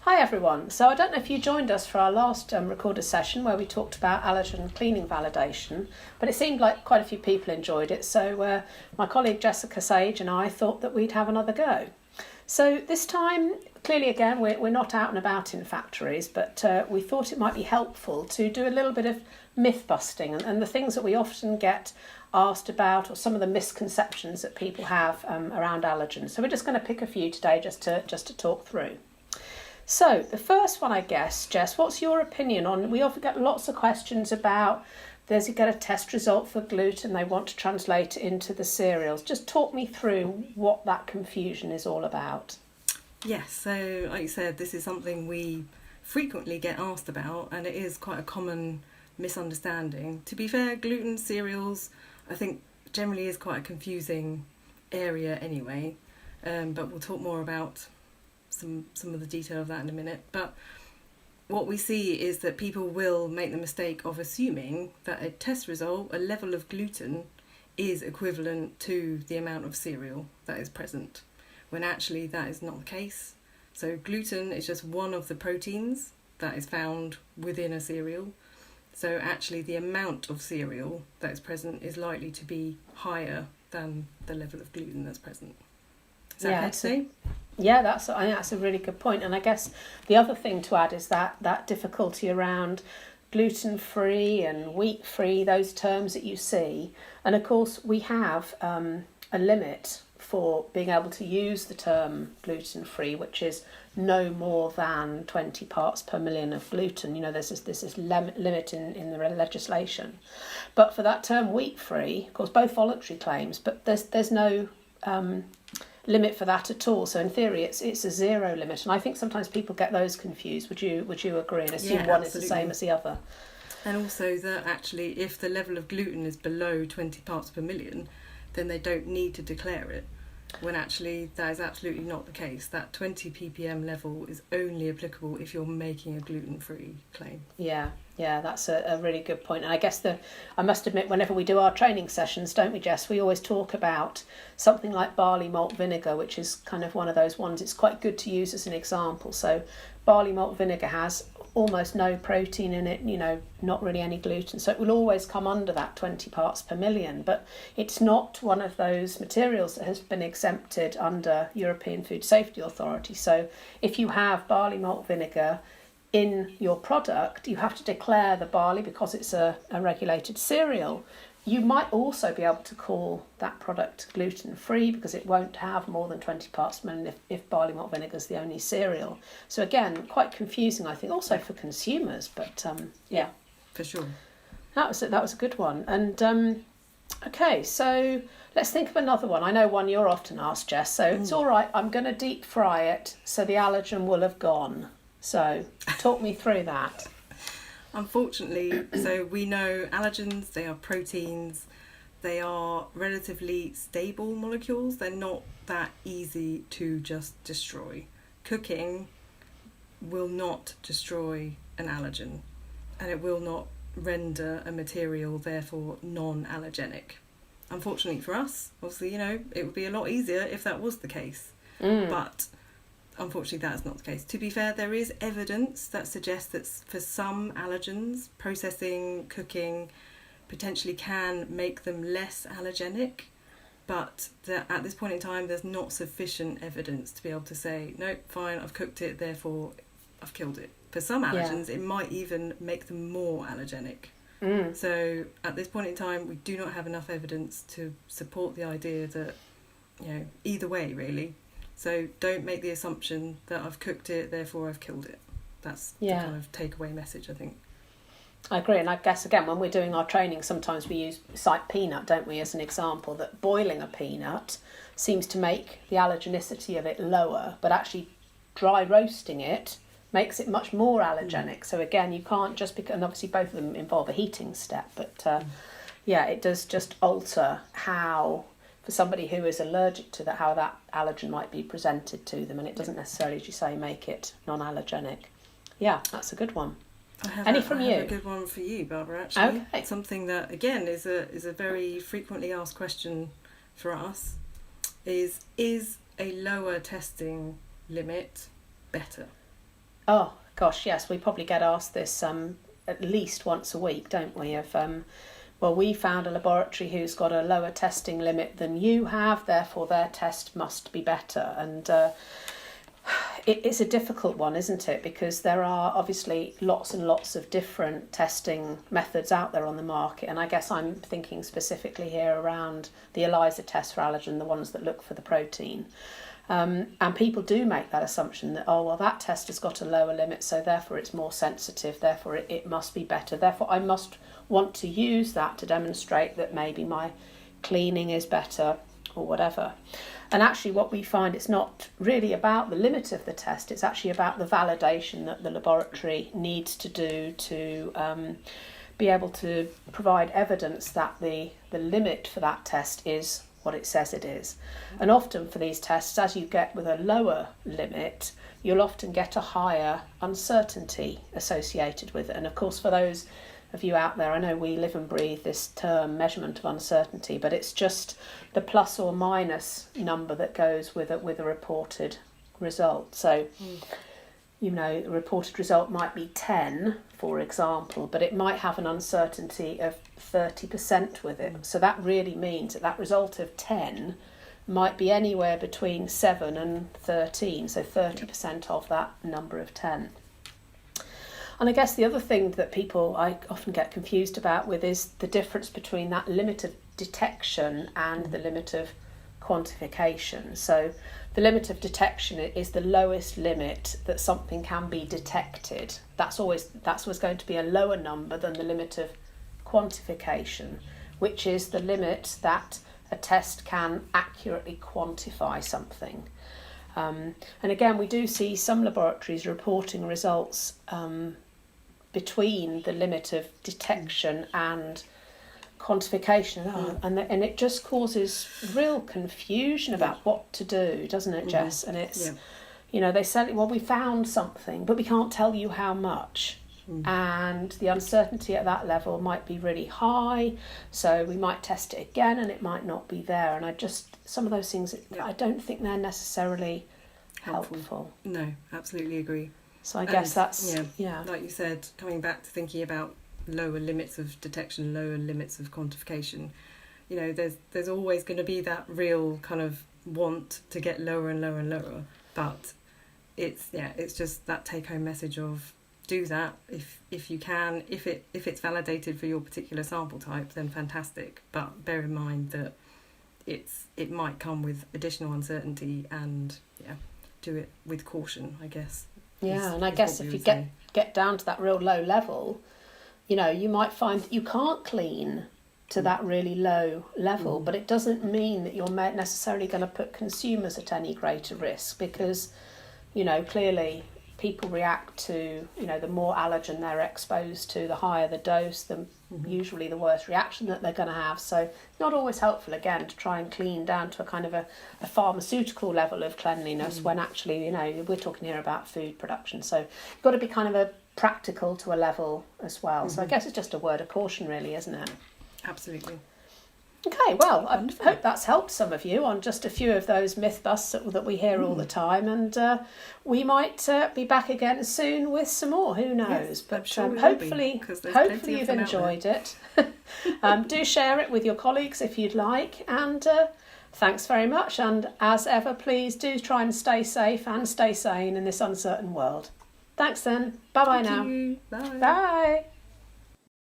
Hi everyone. So I don't know if you joined us for our last recorded session where we talked about allergen cleaning validation, but it seemed like quite a few people enjoyed it. So my colleague Jessica Sage and I thought that we'd have another go. So this time, clearly again, we're not out and about in factories, but we thought it might be helpful to do a little bit of myth busting and the things that we often get asked about, or some of the misconceptions that people have around allergens. So we're just going to pick a few today just to talk through. So the first one, I guess, Jess, what's your opinion on, we often get lots of questions about, there's you get a test result for gluten, they want to translate it into the cereals. Just talk me through what that confusion is all about. Yes, so like you said, this is something we frequently get asked about, and it is quite a common misunderstanding. To be fair, gluten cereals, I think, generally is quite a confusing area anyway, but we'll talk more about some of the detail of that in a minute. But what we see is that people will make the mistake of assuming that a test result, a level of gluten, is equivalent to the amount of cereal that is present, when actually that is not the case. So gluten is just one of the proteins that is found within a cereal. So actually the amount of cereal that is present is likely to be higher than the level of gluten that's present. Is that fair to say? Yeah, I think that's a really good point. And I guess the other thing to add is that difficulty around gluten-free and wheat-free, those terms that you see. And of course, we have a limit for being able to use the term gluten-free, which is no more than 20 parts per million of gluten. You know, there's this limit in the legislation. But for that term wheat-free, of course, both voluntary claims, but there's no limit for that at all. So in theory, it's a zero limit, and I think sometimes people get those confused. Would you agree and assume one is the same as the other? And also that actually, if the level of gluten is below 20 parts per million, then they don't need to declare it. When actually that is absolutely not the case. That 20 ppm level is only applicable if you're making a gluten-free claim. Yeah, that's a really good point. And I guess I must admit, whenever we do our training sessions, don't we, Jess, we always talk about something like barley malt vinegar, which is kind of one of those ones it's quite good to use as an example. So barley malt vinegar has almost no protein in it, you know, not really any gluten. So it will always come under that 20 parts per million. But it's not one of those materials that has been exempted under European Food Safety Authority. So if you have barley malt vinegar in your product, you have to declare the barley because it's a regulated cereal. You might also be able to call that product gluten-free because it won't have more than 20 parts per million if barley malt vinegar is the only cereal. So again, quite confusing, I think, also for consumers. But yeah, for sure. That was a good one. And okay, so let's think of another one. I know one you're often asked, Jess. So it's all right. I'm going to deep fry it, so the allergen will have gone. So talk me through that. Unfortunately, so we know allergens, they are proteins, they are relatively stable molecules, they're not that easy to just destroy. Cooking will not destroy an allergen, and it will not render a material therefore non-allergenic. Unfortunately for us, obviously, you know, it would be a lot easier if that was the case. But unfortunately, that is not the case. To be fair, there is evidence that suggests that for some allergens, processing, cooking, potentially can make them less allergenic, but at this point in time, there's not sufficient evidence to be able to say, nope, fine, I've cooked it, therefore I've killed it. For some allergens, it might even make them more allergenic. So at this point in time, we do not have enough evidence to support the idea that, you know, either way, really. So don't make the assumption that I've cooked it, therefore I've killed it. That's the kind of takeaway message, I think. I agree, and I guess, again, when we're doing our training, sometimes we cite peanut, don't we, as an example, that boiling a peanut seems to make the allergenicity of it lower, but actually dry roasting it makes it much more allergenic. So again, you can't just, and obviously both of them involve a heating step, but it does just alter how, for somebody who is allergic to that, how that allergen might be presented to them, and it doesn't necessarily, as you say, make it non-allergenic. Yeah, that's a good one. I have Any a good one for you, Barbara, actually. Okay. Something that, again, is a very frequently asked question for us is a lower testing limit better? Oh gosh, yes, we probably get asked this at least once a week, don't we? Of well, we found a laboratory who's got a lower testing limit than you have, therefore their test must be better. And it's a difficult one, isn't it? Because there are obviously lots and lots of different testing methods out there on the market. And I guess I'm thinking specifically here around the ELISA test for allergen, the ones that look for the protein. And people do make that assumption that, oh, well, that test has got a lower limit, so therefore it's more sensitive, therefore it must be better. Therefore, I must want to use that to demonstrate that maybe my cleaning is better or whatever. And actually what we find, it's not really about the limit of the test, it's actually about the validation that the laboratory needs to do to be able to provide evidence that the limit for that test is what it says it is. And often for these tests, as you get with a lower limit, you'll often get a higher uncertainty associated with it. And of course, for those of you out there, I know we live and breathe this term measurement of uncertainty, but it's just the plus or minus number that goes with a reported result. So you know, the reported result might be 10, for example, but it might have an uncertainty of 30% with it. So that really means that that result of 10 might be anywhere between 7 and 13, so 30% of that number of 10. And I guess the other thing that I often get confused about with is the difference between that limit of detection and the limit of quantification. So the limit of detection is the lowest limit that something can be detected. That's always going to be a lower number than the limit of quantification, which is the limit that a test can accurately quantify something. And again, we do see some laboratories reporting results between the limit of detection and quantification, and it just causes real confusion about what to do, doesn't it, Jess? And it's, you know, they say, well, we found something, but we can't tell you how much. And the uncertainty at that level might be really high, so we might test it again and it might not be there. And some of those things, I don't think they're necessarily helpful. No, absolutely agree. So I guess that's, like you said, coming back to thinking about lower limits of detection, lower limits of quantification, you know, there's always going to be that real kind of want to get lower and lower and lower, but it's just that take-home message of do that if you can, if it's validated for your particular sample type, then fantastic, but bear in mind that it might come with additional uncertainty, and do it with caution, I guess. And I guess if you get down to that real low level, you know, you might find that you can't clean to that really low level, but it doesn't mean that you're necessarily going to put consumers at any greater risk, because, you know, clearly people react to, you know, the more allergen they're exposed to, the higher the dose, the usually the worse reaction that they're going to have. So not always helpful, again, to try and clean down to a kind of a pharmaceutical level of cleanliness when actually, you know, we're talking here about food production. So you've got to be kind of a practical to a level as well. So I guess it's just a word of caution, really, isn't it? Absolutely. Okay, well, I hope that's helped some of you on just a few of those myth busts that we hear all the time, and we might be back again soon with some more. Who knows? Yes, but sure hopefully you've them enjoyed it. Do share it with your colleagues if you'd like, and thanks very much. And as ever, please do try and stay safe and stay sane in this uncertain world. Thanks then. Bye-bye now. Bye. Bye.